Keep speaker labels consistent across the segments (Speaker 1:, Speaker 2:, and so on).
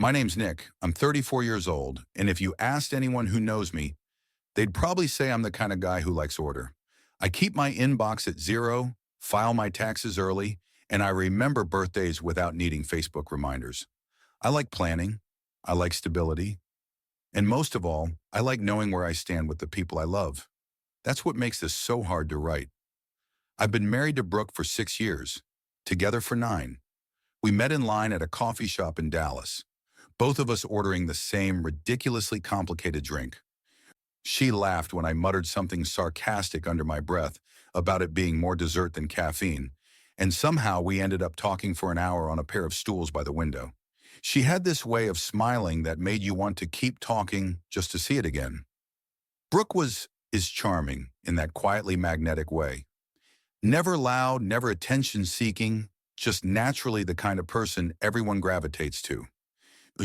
Speaker 1: My name's Nick. I'm 34 years old, and if you asked anyone who knows me, they'd probably say I'm the kind of guy who likes order. I keep my inbox at zero, file my taxes early, and I remember birthdays without needing Facebook reminders. I like planning, I like stability, and most of all, I like knowing where I stand with the people I love. That's what makes this so hard to write. I've been married to Brooke for 6 years, together for 9. We met in line at a coffee shop in Dallas, both of us ordering the same ridiculously complicated drink. She laughed when I muttered something sarcastic under my breath about it being more dessert than caffeine, and somehow we ended up talking for an hour on a pair of stools by the window. She had this way of smiling that made you want to keep talking just to see it again. Brooke is charming in that quietly magnetic way. Never loud, never attention-seeking, just naturally the kind of person everyone gravitates to.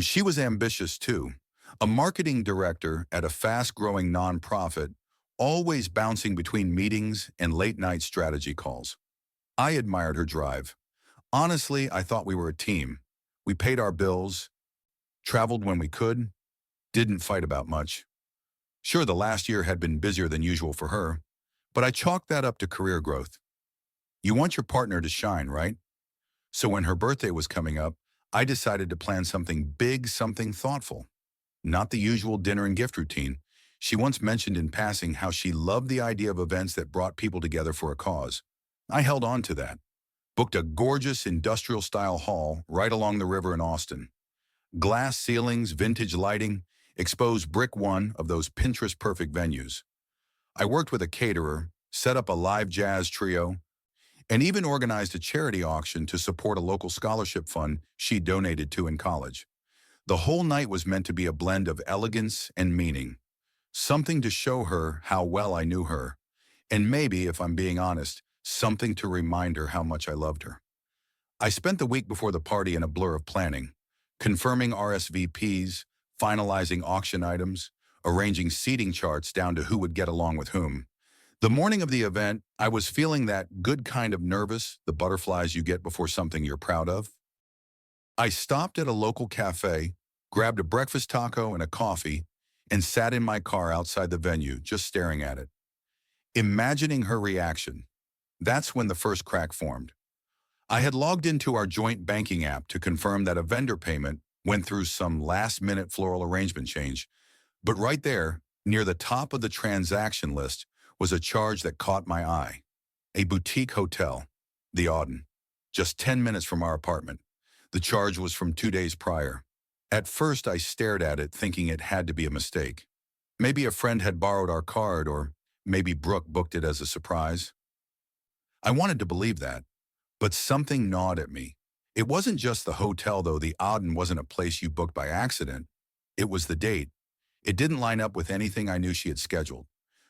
Speaker 1: She was ambitious too, a marketing director at a fast-growing nonprofit, always bouncing between meetings and late-night strategy calls. I admired her drive. Honestly, I thought we were a team. We paid our bills, traveled when we could, didn't fight about much. Sure, the last year had been busier than usual for her, but I chalked that up to career growth. You want your partner to shine, right? So when her birthday was coming up, I decided to plan something big, something thoughtful. Not the usual dinner and gift routine. She once mentioned in passing how she loved the idea of events that brought people together for a cause. I held on to that. Booked a gorgeous industrial-style hall right along the river in Austin. Glass ceilings, vintage lighting, exposed brick, one of those Pinterest-perfect venues. I worked with a caterer, set up a live jazz trio, and even organized a charity auction to support a local scholarship fund she donated to in college. The whole night was meant to be a blend of elegance and meaning, something to show her how well I knew her, and maybe, if I'm being honest, something to remind her how much I loved her. I spent the week before the party in a blur of planning, confirming RSVPs, finalizing auction items, arranging seating charts down to who would get along with whom. The morning of the event, I was feeling that good kind of nervous, the butterflies you get before something you're proud of. I stopped at a local cafe, grabbed a breakfast taco and a coffee, and sat in my car outside the venue, just staring at it. Imagining her reaction. That's when the first crack formed. I had logged into our joint banking app to confirm that a vendor payment went through some last-minute floral arrangement change, but right there, near the top of the transaction list, was a charge that caught my eye. A boutique hotel, the Auden, just 10 minutes from our apartment. The charge was from 2 days prior. At first, I stared at it, thinking it had to be a mistake. Maybe a friend had borrowed our card, or maybe Brooke booked it as a surprise. I wanted to believe that, but something gnawed at me. It wasn't just the hotel, though. The Auden wasn't a place you booked by accident. It was the date. It didn't line up with anything I knew she had scheduled.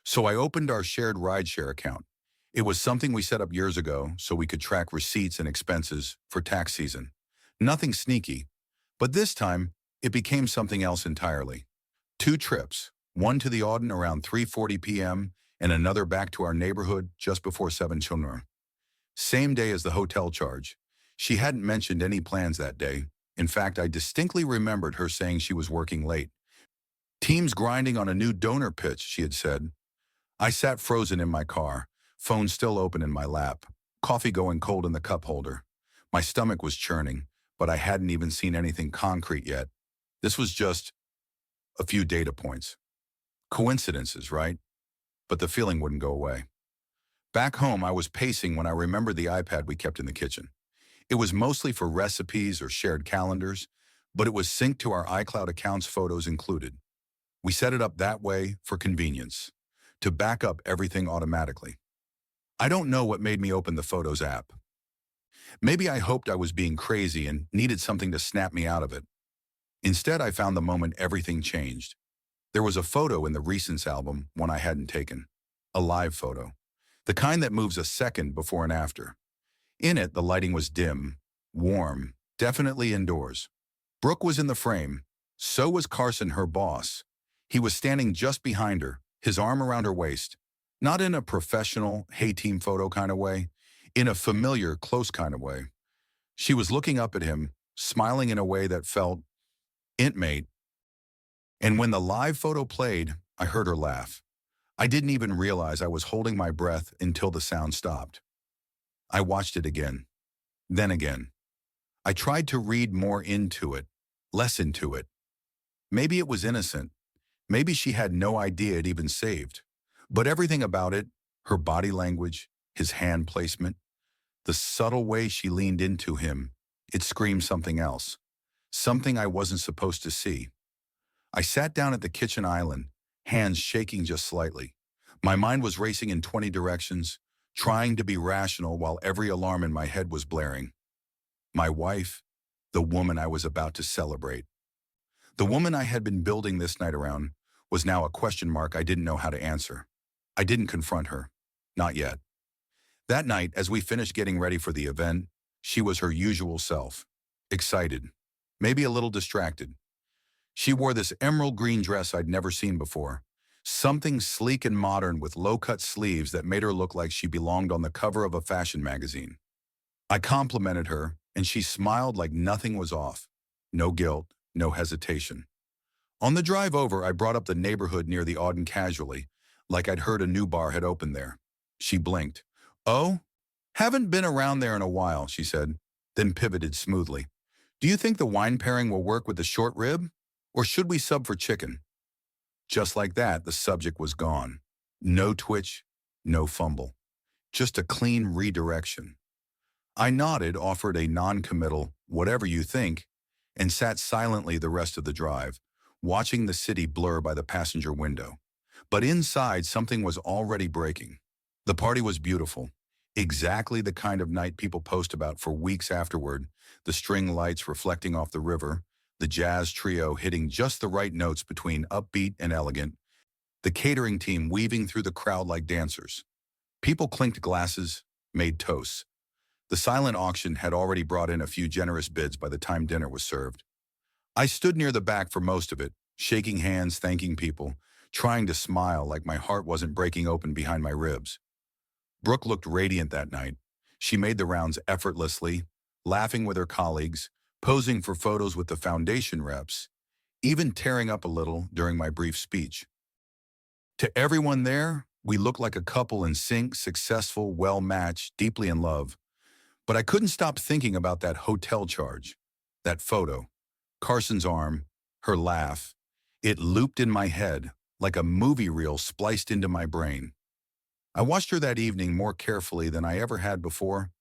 Speaker 1: So I opened our shared rideshare account. It was something we set up years ago so we could track receipts and expenses for tax season. Nothing sneaky, but this time it became something else entirely. 2 trips, one to the Auden around 3:40 p.m. and another back to our neighborhood just before 7 p.m. Same day as the hotel charge. She hadn't mentioned any plans that day. In fact, I distinctly remembered her saying she was working late. Teams grinding on a new donor pitch, she had said. I sat frozen in my car, phone still open in my lap, coffee going cold in the cup holder. My stomach was churning, but I hadn't even seen anything concrete yet. This was just a few data points. Coincidences, right? But the feeling wouldn't go away. Back home, I was pacing when I remembered the iPad we kept in the kitchen. It was mostly for recipes or shared calendars, but it was synced to our iCloud accounts, photos included. We set it up that way for convenience, to back up everything automatically. I don't know what made me open the Photos app. Maybe I hoped I was being crazy and needed something to snap me out of it. Instead, I found the moment everything changed. There was a photo in the Recents album, one I hadn't taken. A live photo. The kind that moves a second before and after. In it, the lighting was dim, warm, definitely indoors. Brooke was in the frame. So was Carson, her boss. He was standing just behind her, his arm around her waist. Not in a professional, hey team photo kind of way, in a familiar, close kind of way. She was looking up at him, smiling in a way that felt Intimate. And when the live photo played, I heard her laugh. I didn't even realize I was holding my breath until the sound stopped. I watched it again, then again. I tried to read more into it, less into it. Maybe it was innocent. Maybe she had no idea it even saved. But everything about it, her body language, his hand placement, the subtle way she leaned into him, it screamed something else. Something I wasn't supposed to see. I sat down at the kitchen island, hands shaking just slightly. My mind was racing in 20 directions, trying to be rational while every alarm in my head was blaring. My wife, the woman I was about to celebrate. The woman I had been building this night around was now a question mark I didn't know how to answer. I didn't confront her. Not yet. That night, as we finished getting ready for the event, she was her usual self. Excited. Maybe a little distracted. She wore this emerald green dress I'd never seen before. Something sleek and modern with low-cut sleeves that made her look like she belonged on the cover of a fashion magazine. I complimented her, and she smiled like nothing was off. No guilt, no hesitation. On the drive over, I brought up the neighborhood near the Auden casually, like I'd heard a new bar had opened there. She blinked. "Oh, haven't been around there in a while," she said, then pivoted smoothly. "Do you think the wine pairing will work with the short rib? Or should we sub for chicken?" Just like that, the subject was gone. No twitch, no fumble. Just a clean redirection. I nodded, offered a non-committal, "whatever you think," and sat silently the rest of the drive, watching the city blur by the passenger window. But inside, something was already breaking. The party was beautiful. Exactly the kind of night people post about for weeks afterward, the string lights reflecting off the river, the jazz trio hitting just the right notes between upbeat and elegant, the catering team weaving through the crowd like dancers. People clinked glasses, made toasts. The silent auction had already brought in a few generous bids by the time dinner was served. I stood near the back for most of it, shaking hands, thanking people, trying to smile like my heart wasn't breaking open behind my ribs. Brooke looked radiant that night. She made the rounds effortlessly, laughing with her colleagues, posing for photos with the foundation reps, even tearing up a little during my brief speech. To everyone there, we looked like a couple in sync, successful, well-matched, deeply in love. But I couldn't stop thinking about that hotel charge, that photo, Carson's arm, her laugh. It looped in my head like a movie reel spliced into my brain. I watched her that evening more carefully than I ever had before.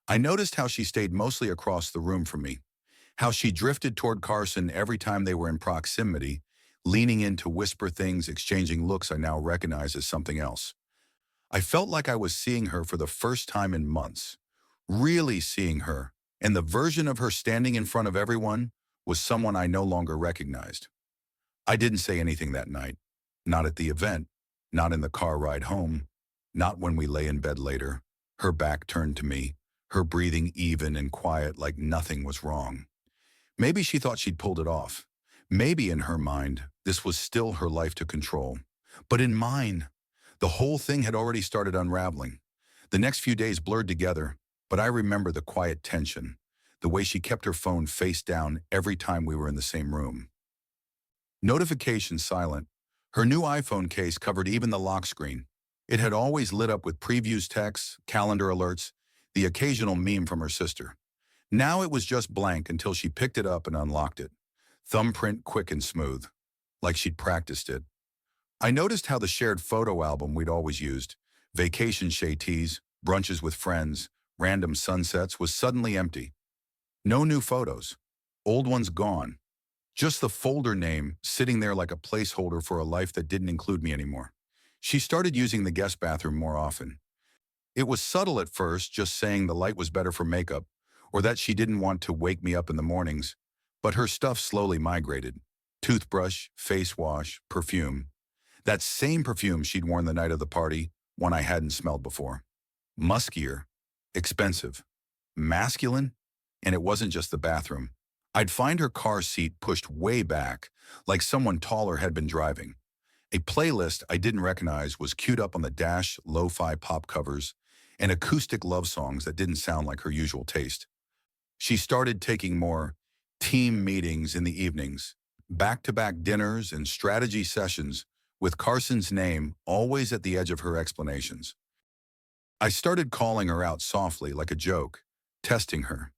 Speaker 1: I noticed how she stayed mostly across the room from me, how she drifted toward Carson every time they were in proximity, leaning in to whisper things, exchanging looks I now recognize as something else. I felt like I was seeing her for the first time in months, really seeing her, and the version of her standing in front of everyone was someone I no longer recognized. I didn't say anything that night, not at the event, not in the car ride home, not when we lay in bed later, her back turned to me, her breathing even and quiet like nothing was wrong. Maybe she thought she'd pulled it off. Maybe in her mind, this was still her life to control. But in mine, the whole thing had already started unraveling. The next few days blurred together, but I remember the quiet tension, the way she kept her phone face down every time we were in the same room. Notifications silent. Her new iPhone case covered even the lock screen. It had always lit up with previews texts, calendar alerts, the occasional meme from her sister. Now it was just blank until she picked it up and unlocked it. Thumbprint quick and smooth, like she'd practiced it. I noticed how the shared photo album we'd always used, vacation tees, brunches with friends, random sunsets, was suddenly empty. No new photos. Old ones gone. Just the folder name sitting there like a placeholder for a life that didn't include me anymore. She started using the guest bathroom more often. It was subtle at first, just saying the light was better for makeup, or that she didn't want to wake me up in the mornings, but her stuff slowly migrated. Toothbrush, face wash, perfume. That same perfume she'd worn the night of the party, one I hadn't smelled before. Muskier, expensive, masculine, and it wasn't just the bathroom. I'd find her car seat pushed way back, like someone taller had been driving. A playlist I didn't recognize was queued up on the dash, lo-fi pop covers, and acoustic love songs that didn't sound like her usual taste. She started taking more team meetings in the evenings, back-to-back dinners and strategy sessions with Carson's name always at the edge of her explanations. I started calling her out softly like a joke, testing her.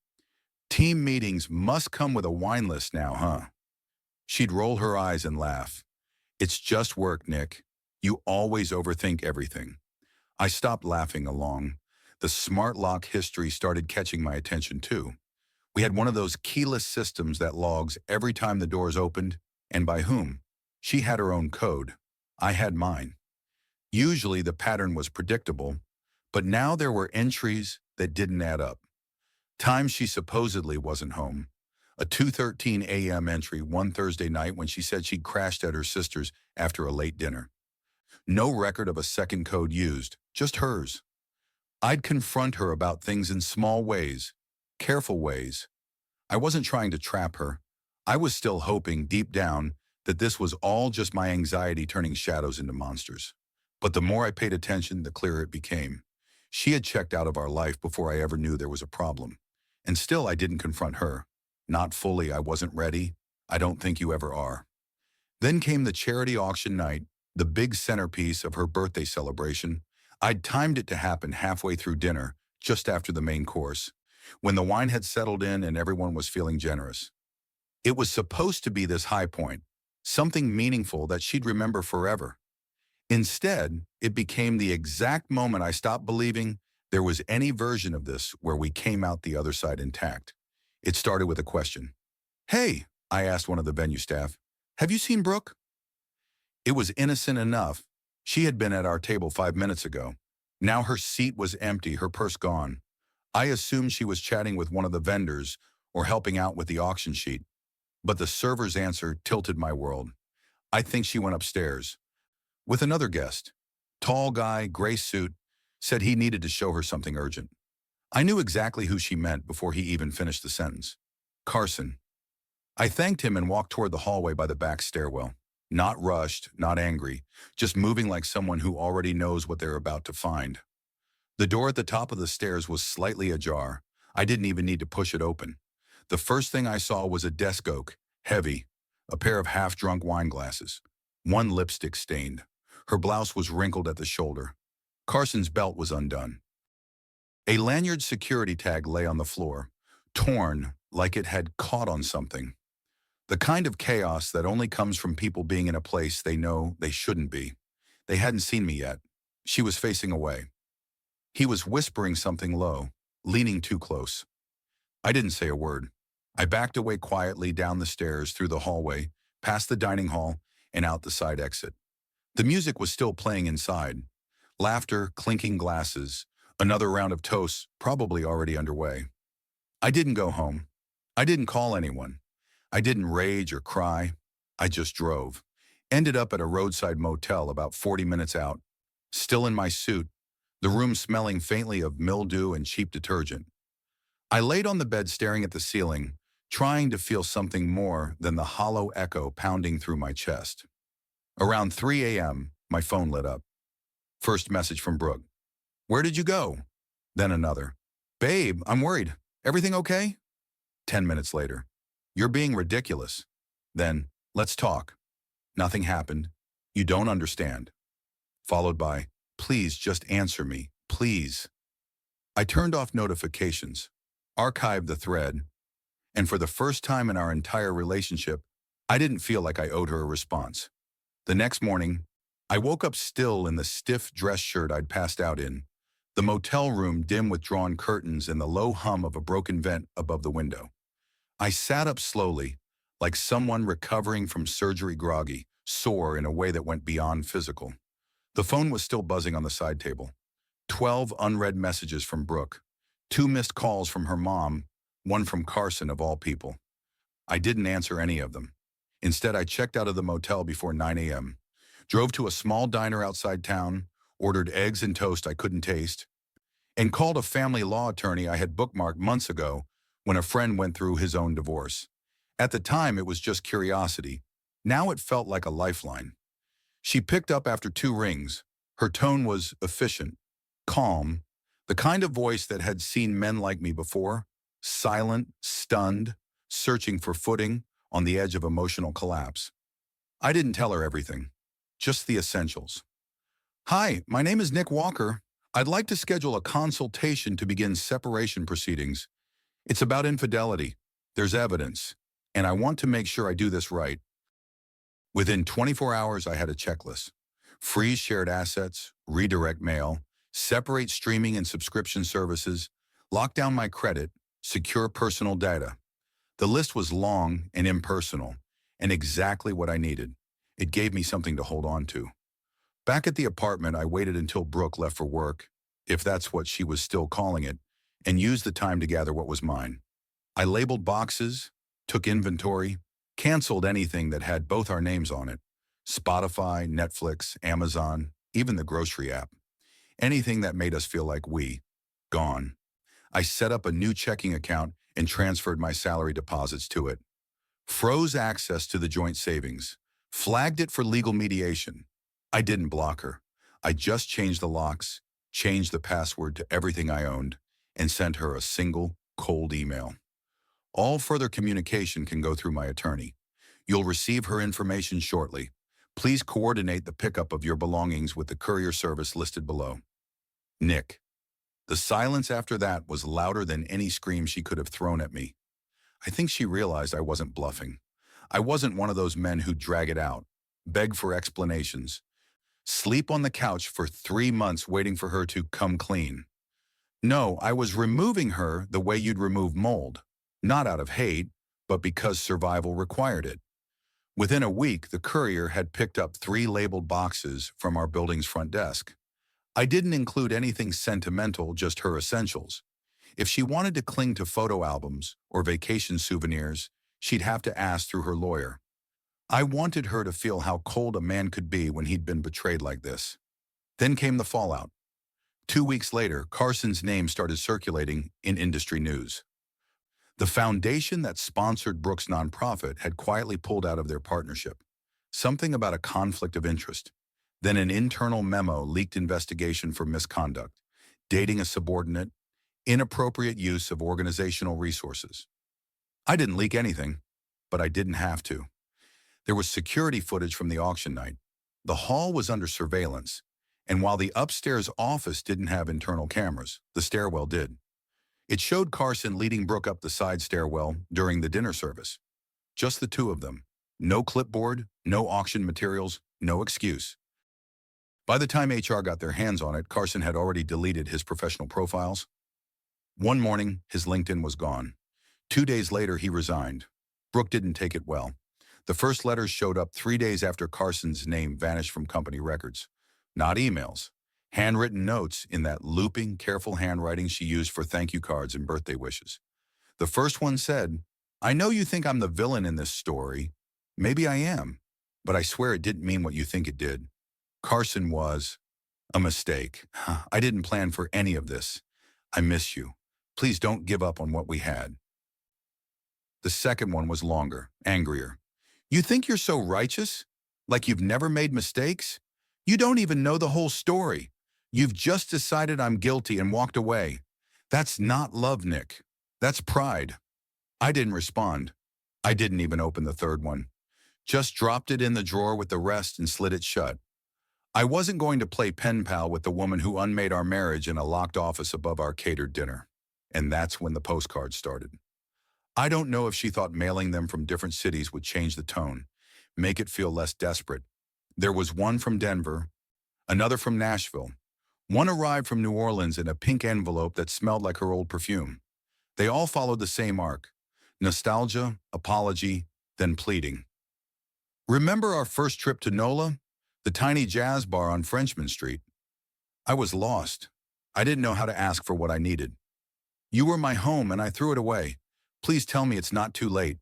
Speaker 1: Team meetings must come with a wine list now, huh? She'd roll her eyes and laugh. It's just work, Nick. You always overthink everything. I stopped laughing along. The smart lock history started catching my attention too. We had one of those keyless systems that logs every time the doors opened, and by whom. She had her own code. I had mine. Usually the pattern was predictable, but now there were entries that didn't add up. Times she supposedly wasn't home. A 2:13 a.m. entry one Thursday night when she said she'd crashed at her sister's after a late dinner. No record of a second code used, just hers. I'd confront her about things in small ways, careful ways. I wasn't trying to trap her. I was still hoping deep down that this was all just my anxiety turning shadows into monsters. But the more I paid attention, the clearer it became. She had checked out of our life before I ever knew there was a problem. And still I didn't confront her. Not fully, I wasn't ready. I don't think you ever are. Then came the charity auction night, the big centerpiece of her birthday celebration. I'd timed it to happen halfway through dinner, just after the main course, when the wine had settled in and everyone was feeling generous. It was supposed to be this high point, something meaningful that she'd remember forever. Instead, it became the exact moment I stopped believing there was any version of this where we came out the other side intact. It started with a question. "Hey," I asked one of the venue staff, "have you seen Brooke?" It was innocent enough. She had been at our table 5 minutes ago. Now her seat was empty, her purse gone. I assumed she was chatting with one of the vendors or helping out with the auction sheet. But the server's answer tilted my world. I think she went upstairs. With another guest. Tall guy, gray suit, said he needed to show her something urgent. I knew exactly who she meant before he even finished the sentence. Carson. I thanked him and walked toward the hallway by the back stairwell. Not rushed, not angry, just moving like someone who already knows what they're about to find. The door at the top of the stairs was slightly ajar. I didn't even need to push it open. The first thing I saw was a desk oak, heavy, a pair of half-drunk wine glasses, one lipstick stained. Her blouse was wrinkled at the shoulder. Carson's belt was undone. A lanyard security tag lay on the floor, torn like it had caught on something. The kind of chaos that only comes from people being in a place they know they shouldn't be. They hadn't seen me yet. She was facing away. He was whispering something low, leaning too close. I didn't say a word. I backed away quietly down the stairs, through the hallway, past the dining hall, and out the side exit. The music was still playing inside. Laughter, clinking glasses, another round of toasts probably already underway. I didn't go home. I didn't call anyone. I didn't rage or cry. I just drove. Ended up at a roadside motel about 40 minutes out. Still in my suit, the room smelling faintly of mildew and cheap detergent. I laid on the bed staring at the ceiling, trying to feel something more than the hollow echo pounding through my chest. Around 3 a.m., my phone lit up. First message from Brooke. "Where did you go?" Then another. "Babe, I'm worried. Everything okay?" 10 minutes later. "You're being ridiculous." Then, "Let's talk." Nothing happened. "You don't understand." Followed by, "Please just answer me, please." I turned off notifications, archived the thread, and for the first time in our entire relationship, I didn't feel like I owed her a response. The next morning, I woke up still in the stiff dress shirt I'd passed out in, the motel room dim with drawn curtains and the low hum of a broken vent above the window. I sat up slowly, like someone recovering from surgery groggy, sore in a way that went beyond physical. The phone was still buzzing on the side table. 12 unread messages from Brooke, 2 missed calls from her mom, 1 from Carson of all people. I didn't answer any of them. Instead, I checked out of the motel before 9 a.m., drove to a small diner outside town, ordered eggs and toast I couldn't taste, and called a family law attorney I had bookmarked months ago when a friend went through his own divorce. At the time, it was just curiosity. Now it felt like a lifeline. She picked up after 2 rings. Her tone was efficient, calm, the kind of voice that had seen men like me before, silent, stunned, searching for footing on the edge of emotional collapse. I didn't tell her everything, just the essentials. Hi, my name is Nick Walker. I'd like to schedule a consultation to begin separation proceedings. It's about infidelity. There's evidence, and I want to make sure I do this right. Within 24 hours, I had a checklist. Freeze shared assets, redirect mail, separate streaming and subscription services, lock down my credit, secure personal data. The list was long and impersonal, and exactly what I needed. It gave me something to hold on to. Back at the apartment, I waited until Brooke left for work, if that's what she was still calling it, and used the time to gather what was mine. I labeled boxes, took inventory, canceled anything that had both our names on it. Spotify, Netflix, Amazon, even the grocery app. Anything that made us feel like we. Gone. I set up a new checking account and transferred my salary deposits to it. Froze access to the joint savings. Flagged it for legal mediation. I didn't block her. I just changed the locks, changed the password to everything I owned, and sent her a single, cold email. All further communication can go through my attorney. You'll receive her information shortly. Please coordinate the pickup of your belongings with the courier service listed below. Nick. The silence after that was louder than any scream she could have thrown at me. I think she realized I wasn't bluffing. I wasn't one of those men who drag it out, beg for explanations, sleep on the couch for 3 months waiting for her to come clean. No, I was removing her the way you'd remove mold, not out of hate, but because survival required it. Within a week, the courier had picked up 3 labeled boxes from our building's front desk. I didn't include anything sentimental, just her essentials. If she wanted to cling to photo albums or vacation souvenirs, she'd have to ask through her lawyer. I wanted her to feel how cold a man could be when he'd been betrayed like this. Then came the fallout. 2 weeks later, Carson's name started circulating in industry news. The foundation that sponsored Brooke's nonprofit had quietly pulled out of their partnership. Something about a conflict of interest. Then an internal memo leaked investigation for misconduct, dating a subordinate, inappropriate use of organizational resources. I didn't leak anything, but I didn't have to. There was security footage from the auction night. The hall was under surveillance, and while the upstairs office didn't have internal cameras, the stairwell did. It showed Carson leading Brooke up the side stairwell during the dinner service. Just the two of them. No clipboard, no auction materials, no excuse. By the time HR got their hands on it, Carson had already deleted his professional profiles. One morning, his LinkedIn was gone. 2 days later, he resigned. Brooke didn't take it well. The first letters showed up 3 days after Carson's name vanished from company records. Not emails. Handwritten notes in that looping, careful handwriting she used for thank you cards and birthday wishes. The first one said, "I know you think I'm the villain in this story. Maybe I am, but I swear it didn't mean what you think it did. Carson was a mistake. I didn't plan for any of this. I miss you. Please don't give up on what we had." The second one was longer, angrier. "You think you're so righteous? Like you've never made mistakes? You don't even know the whole story. You've just decided I'm guilty and walked away. That's not love, Nick. That's pride." I didn't respond. I didn't even open the third one. Just dropped it in the drawer with the rest and slid it shut. I wasn't going to play pen pal with the woman who unmade our marriage in a locked office above our catered dinner. And that's when the postcards started. I don't know if she thought mailing them from different cities would change the tone, make it feel less desperate. There was one from Denver, another from Nashville. One arrived from New Orleans in a pink envelope that smelled like her old perfume. They all followed the same arc. Nostalgia, apology, then pleading. "Remember our first trip to NOLA? The tiny jazz bar on Frenchman Street? I was lost. I didn't know how to ask for what I needed. You were my home and I threw it away. Please tell me it's not too late."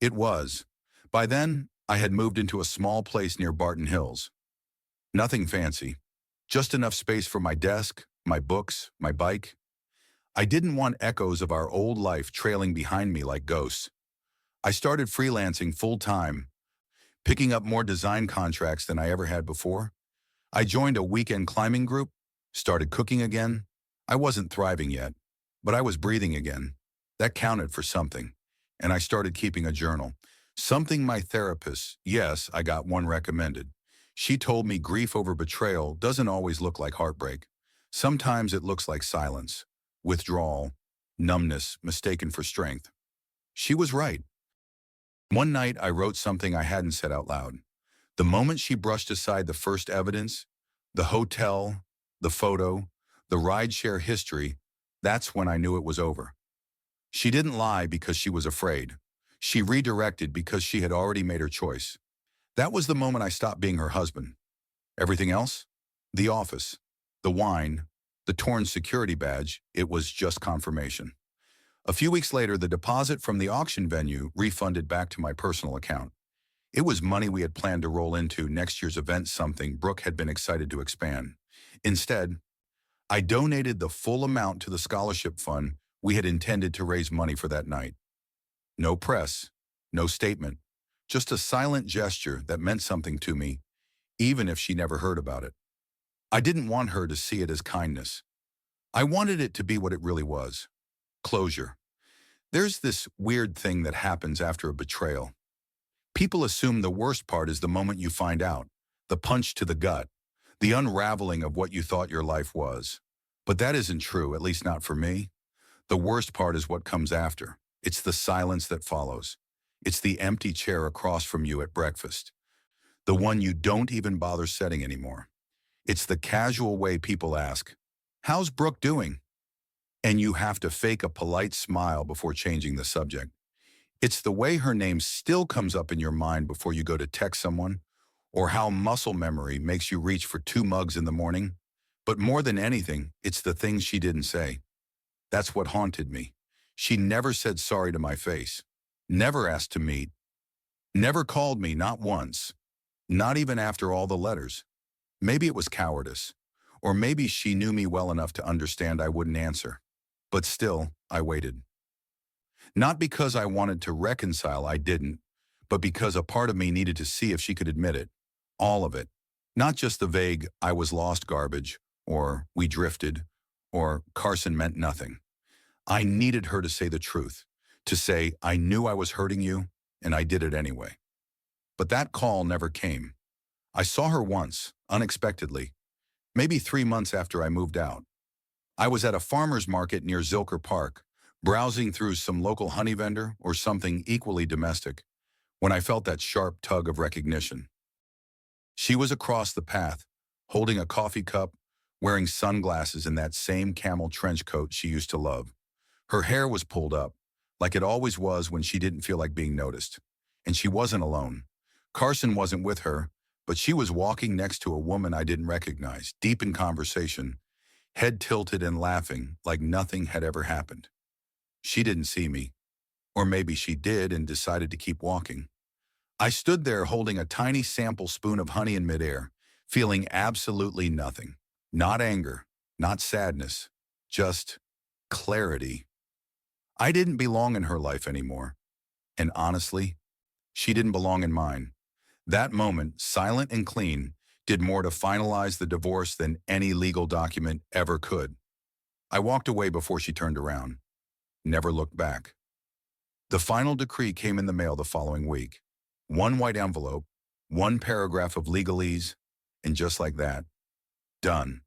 Speaker 1: It was. By then, I had moved into a small place near Barton Hills. Nothing fancy. Just enough space for my desk, my books, my bike. I didn't want echoes of our old life trailing behind me like ghosts. I started freelancing full-time, picking up more design contracts than I ever had before. I joined a weekend climbing group, started cooking again. I wasn't thriving yet, but I was breathing again. That counted for something. and I started keeping a journal. Something my therapist, yes, I got one recommended. She told me grief over betrayal doesn't always look like heartbreak. Sometimes it looks like silence, withdrawal, numbness mistaken for strength. She was right. One night I wrote something I hadn't said out loud. The moment she brushed aside the first evidence, the hotel, the photo, the rideshare history, that's when I knew it was over. She didn't lie because she was afraid. She redirected because she had already made her choice. That was the moment I stopped being her husband. Everything else? The office, the wine, the torn security badge, it was just confirmation. A few weeks later, the deposit from the auction venue refunded back to my personal account. It was money we had planned to roll into next year's event, something Brooke had been excited to expand. Instead, I donated the full amount to the scholarship fund we had intended to raise money for that night. No press, no statement, just a silent gesture that meant something to me, even if she never heard about it. I didn't want her to see it as kindness. I wanted it to be what it really was: closure. There's this weird thing that happens after a betrayal. People assume the worst part is the moment you find out, the punch to the gut, the unraveling of what you thought your life was. But that isn't true, at least not for me. The worst part is what comes after. It's the silence that follows. It's the empty chair across from you at breakfast, the one you don't even bother setting anymore. It's the casual way people ask, "How's Brooke doing?" And you have to fake a polite smile before changing the subject. It's the way her name still comes up in your mind before you go to text someone, or how muscle memory makes you reach for 2 mugs in the morning. But more than anything, it's the things she didn't say. That's what haunted me. She never said sorry to my face, never asked to meet, never called me, not once, not even after all the letters. Maybe it was cowardice, or maybe she knew me well enough to understand I wouldn't answer. But still, I waited. Not because I wanted to reconcile, I didn't, but because a part of me needed to see if she could admit it. All of it. Not just the vague, "I was lost" garbage, or "we drifted," or "Carson meant nothing." I needed her to say the truth, to say, "I knew I was hurting you, and I did it anyway." But that call never came. I saw her once, unexpectedly, maybe 3 months after I moved out. I was at a farmer's market near Zilker Park, browsing through some local honey vendor or something equally domestic, when I felt that sharp tug of recognition. She was across the path, holding a coffee cup, wearing sunglasses and that same camel trench coat she used to love. Her hair was pulled up, like it always was when she didn't feel like being noticed. And she wasn't alone. Carson wasn't with her, but she was walking next to a woman I didn't recognize, deep in conversation, head tilted and laughing like nothing had ever happened. She didn't see me. Or maybe she did and decided to keep walking. I stood there holding a tiny sample spoon of honey in midair, feeling absolutely nothing. Not anger, not sadness, just clarity. I didn't belong in her life anymore. And honestly, she didn't belong in mine. That moment, silent and clean, did more to finalize the divorce than any legal document ever could. I walked away before she turned around. Never looked back. The final decree came in the mail the following week. One white envelope, one paragraph of legalese, and just like that, done.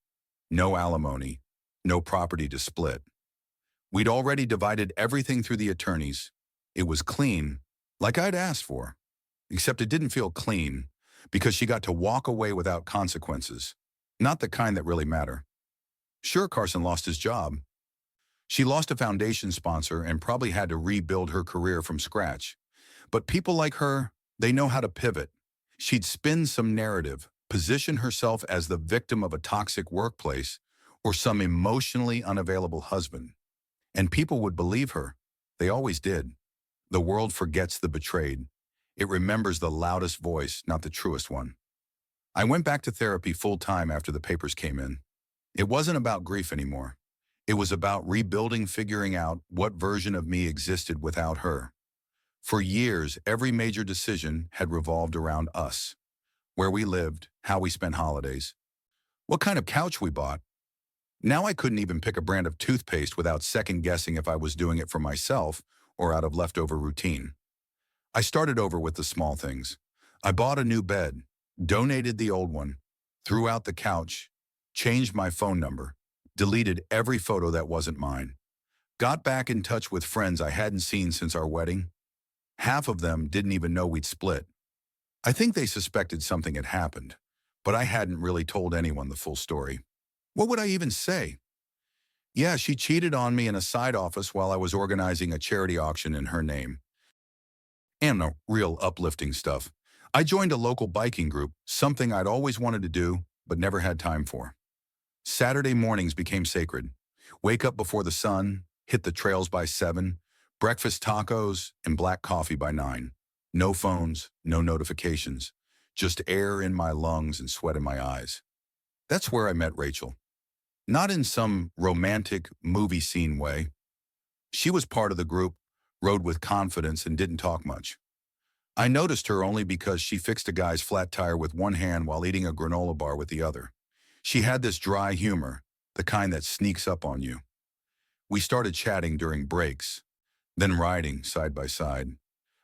Speaker 1: No alimony, no property to split. We'd already divided everything through the attorneys. It was clean, like I'd asked for. Except it didn't feel clean, because she got to walk away without consequences. Not the kind that really matter. Sure, Carson lost his job. She lost a foundation sponsor and probably had to rebuild her career from scratch. But people like her, they know how to pivot. She'd spin some narrative, position herself as the victim of a toxic workplace or some emotionally unavailable husband. And people would believe her. They always did. The world forgets the betrayed. It remembers the loudest voice, not the truest one. I went back to therapy full-time after the papers came in. It wasn't about grief anymore. It was about rebuilding, figuring out what version of me existed without her. For years, every major decision had revolved around us. Where we lived, how we spent holidays, what kind of couch we bought. Now I couldn't even pick a brand of toothpaste without second-guessing if I was doing it for myself or out of leftover routine. I started over with the small things. I bought a new bed, donated the old one, threw out the couch, changed my phone number, deleted every photo that wasn't mine, got back in touch with friends I hadn't seen since our wedding. Half of them didn't even know we'd split. I think they suspected something had happened, but I hadn't really told anyone the full story. What would I even say? Yeah, she cheated on me in a side office while I was organizing a charity auction in her name. And no real uplifting stuff. I joined a local biking group, something I'd always wanted to do, but never had time for. Saturday mornings became sacred. Wake up before the sun, hit the trails by 7, breakfast tacos, and black coffee by 9. No phones, no notifications, just air in my lungs and sweat in my eyes. That's where I met Rachel. Not in some romantic movie scene way. She was part of the group, rode with confidence and didn't talk much. I noticed her only because she fixed a guy's flat tire with one hand while eating a granola bar with the other. She had this dry humor, the kind that sneaks up on you. We started chatting during breaks, then riding side by side.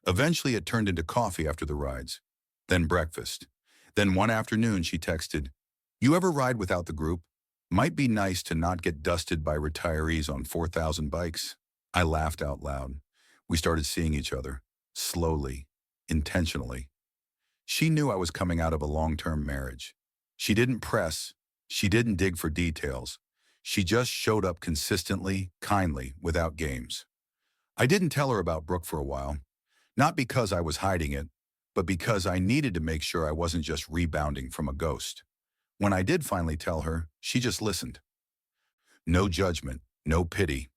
Speaker 1: Eventually it turned into coffee after the rides, then breakfast. Then one afternoon she texted, "You ever ride without the group? Might be nice to not get dusted by retirees on 4,000 bikes." I laughed out loud. We started seeing each other, slowly, intentionally. She knew I was coming out of a long-term marriage. She didn't press, she didn't dig for details. She just showed up consistently, kindly, without games. I didn't tell her about Brooke for a while, not because I was hiding it, but because I needed to make sure I wasn't just rebounding from a ghost. When I did finally tell her, she just listened. No judgment, no pity.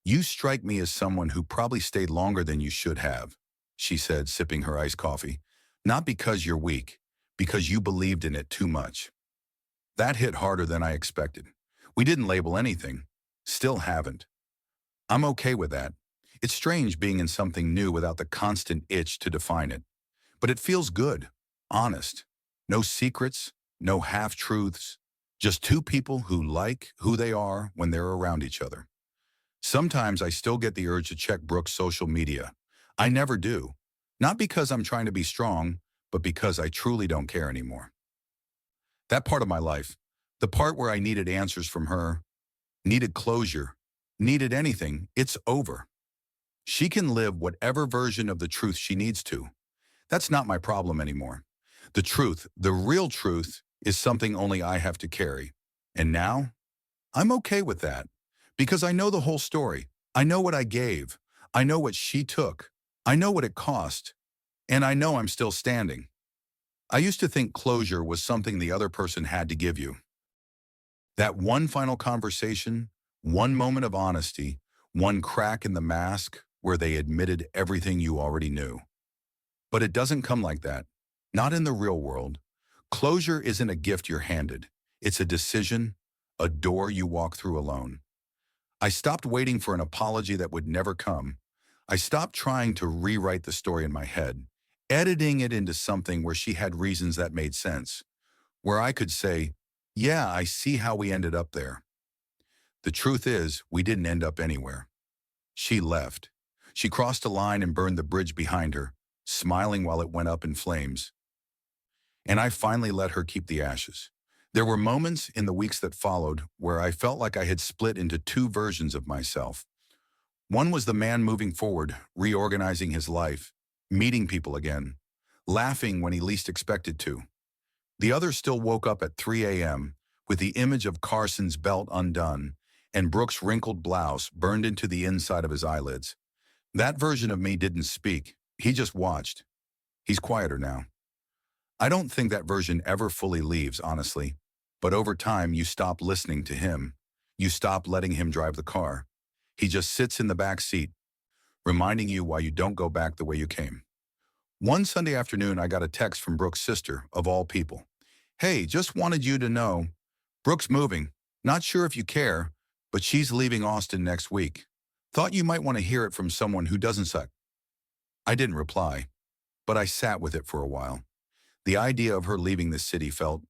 Speaker 1: "You strike me as someone who probably stayed longer than you should have," she said, sipping her iced coffee. "Not because you're weak, because you believed in it too much." That hit harder than I expected. We didn't label anything. Still haven't. I'm okay with that. It's strange being in something new without the constant itch to define it. But it feels good, honest. No secrets, no half-truths. Just two people who like who they are when they're around each other. Sometimes I still get the urge to check Brooke's social media. I never do. Not because I'm trying to be strong, but because I truly don't care anymore. That part of my life, the part where I needed answers from her, needed closure, needed anything, it's over. She can live whatever version of the truth she needs to. That's not my problem anymore. The truth, the real truth, is something only I have to carry. And now, I'm okay with that. Because I know the whole story. I know what I gave. I know what she took. I know what it cost. And I know I'm still standing. I used to think closure was something the other person had to give you. That one final conversation, one moment of honesty, one crack in the mask where they admitted everything you already knew. But it doesn't come like that. Not in the real world. Closure isn't a gift you're handed. It's a decision, a door you walk through alone. I stopped waiting for an apology that would never come. I stopped trying to rewrite the story in my head, editing it into something where she had reasons that made sense, where I could say, "Yeah, I see how we ended up there." The truth is, we didn't end up anywhere. She left. She crossed a line and burned the bridge behind her, smiling while it went up in flames. And I finally let her keep the ashes. There were moments in the weeks that followed where I felt like I had split into two versions of myself. One was the man moving forward, reorganizing his life, meeting people again, laughing when he least expected to. The other still woke up at 3 a.m. with the image of Carson's belt undone and Brooke's wrinkled blouse burned into the inside of his eyelids. That version of me didn't speak. He just watched. He's quieter now. I don't think that version ever fully leaves, honestly. But over time, you stop listening to him. You stop letting him drive the car. He just sits in the back seat, reminding you why you don't go back the way you came. One Sunday afternoon, I got a text from Brooke's sister, of all people. "Hey, just wanted you to know, Brooke's moving. Not sure if you care, but she's leaving Austin next week. Thought you might want to hear it from someone who doesn't suck." I didn't reply, but I sat with it for a while. The idea of her leaving the city felt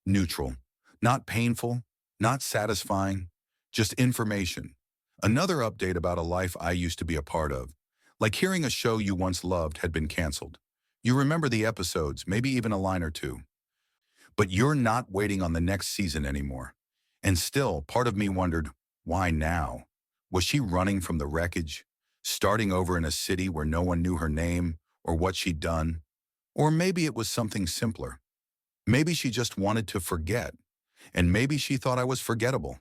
Speaker 1: neutral, not painful, not satisfying, just information. Another update about a life I used to be a part of, Like hearing a show you once loved had been canceled. You remember the episodes, maybe even a line or two, but you're not waiting on the next season anymore. And still, part of me wondered, why now? Was she running from the wreckage, starting over in a city where no one knew her name or what she'd done? Or maybe it was something simpler. Maybe she just wanted to forget, and maybe she thought I was forgettable.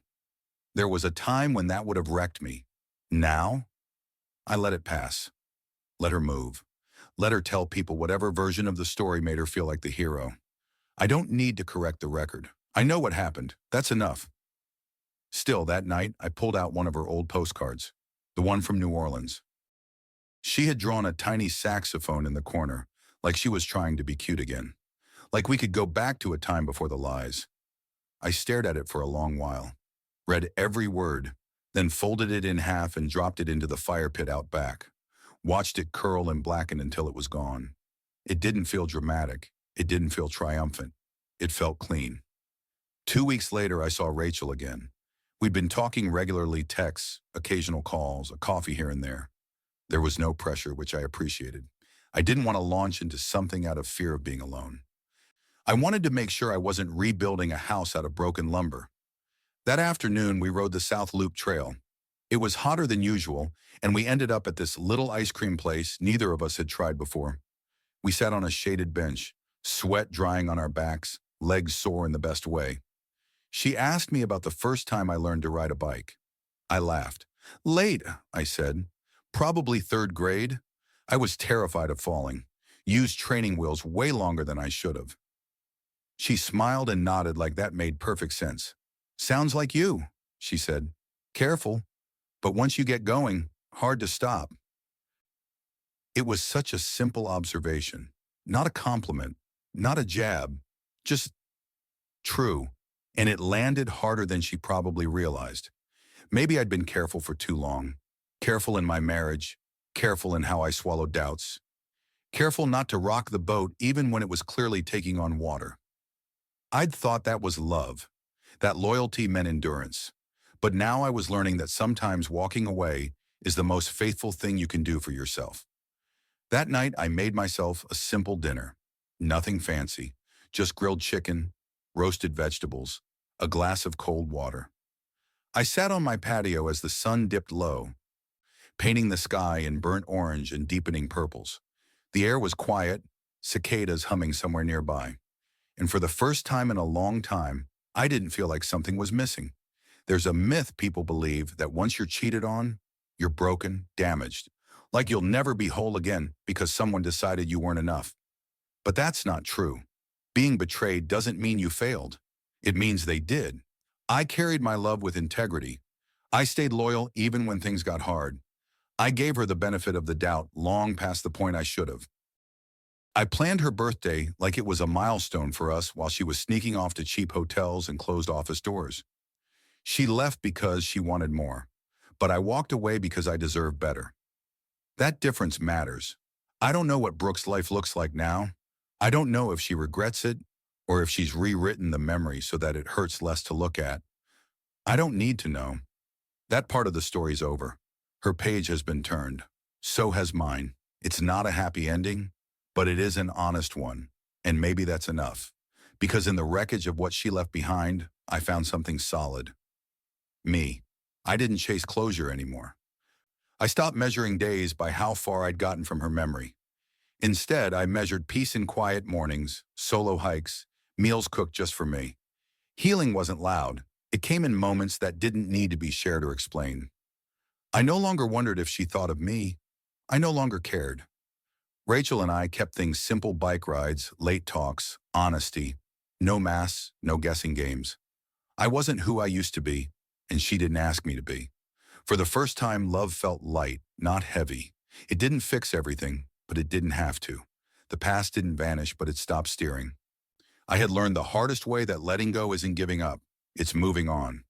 Speaker 1: There was a time when that would have wrecked me. Now, I let it pass. Let her move. Let her tell people whatever version of the story made her feel like the hero. I don't need to correct the record. I know what happened. That's enough. Still, that night, I pulled out one of her old postcards, the one from New Orleans. She had drawn a tiny saxophone in the corner, like she was trying to be cute again. Like we could go back to a time before the lies. I stared at it for a long while, read every word, then folded it in half and dropped it into the fire pit out back. Watched it curl and blacken until it was gone. It didn't feel dramatic. It didn't feel triumphant. It felt clean. 2 weeks later, I saw Rachel again. We'd been talking regularly, texts, occasional calls, a coffee here and there. There was no pressure, which I appreciated. I didn't want to launch into something out of fear of being alone. I wanted to make sure I wasn't rebuilding a house out of broken lumber. That afternoon, we rode the South Loop Trail. It was hotter than usual, and we ended up at this little ice cream place neither of us had tried before. We sat on a shaded bench, sweat drying on our backs, legs sore in the best way. She asked me about the first time I learned to ride a bike. I laughed. Late, I said. Probably third grade. I was terrified of falling. Used training wheels way longer than I should have. She smiled and nodded like that made perfect sense. Sounds like you, she said. Careful, but once you get going, hard to stop. It was such a simple observation. Not a compliment, not a jab, just true. And it landed harder than she probably realized. Maybe I'd been careful for too long. Careful in my marriage, careful in how I swallowed doubts. Careful not to rock the boat even when it was clearly taking on water. I'd thought that was love, that loyalty meant endurance. But now I was learning that sometimes walking away is the most faithful thing you can do for yourself. That night, I made myself a simple dinner. Nothing fancy, just grilled chicken, roasted vegetables, a glass of cold water. I sat on my patio as the sun dipped low, painting the sky in burnt orange and deepening purples. The air was quiet, cicadas humming somewhere nearby. And for the first time in a long time, I didn't feel like something was missing. There's a myth people believe that once you're cheated on, you're broken, damaged, like you'll never be whole again because someone decided you weren't enough. But that's not true. Being betrayed doesn't mean you failed. It means they did. I carried my love with integrity. I stayed loyal even when things got hard. I gave her the benefit of the doubt long past the point I should have. I planned her birthday like it was a milestone for us while she was sneaking off to cheap hotels and closed office doors. She left because she wanted more, but I walked away because I deserved better. That difference matters. I don't know what Brooke's life looks like now. I don't know if she regrets it or if she's rewritten the memory so that it hurts less to look at. I don't need to know. That part of the story's over. Her page has been turned. So has mine. It's not a happy ending, but it is an honest one. And maybe that's enough. Because in the wreckage of what she left behind, I found something solid. Me. I didn't chase closure anymore. I stopped measuring days by how far I'd gotten from her memory. Instead, I measured peace in quiet mornings, solo hikes, meals cooked just for me. Healing wasn't loud. It came in moments that didn't need to be shared or explained. I no longer wondered if she thought of me. I no longer cared. Rachel and I kept things simple: bike rides, late talks, honesty. No masks, no guessing games. I wasn't who I used to be, and she didn't ask me to be. For the first time, love felt light, not heavy. It didn't fix everything, but it didn't have to. The past didn't vanish, but it stopped steering. I had learned the hardest way that letting go isn't giving up. It's moving on.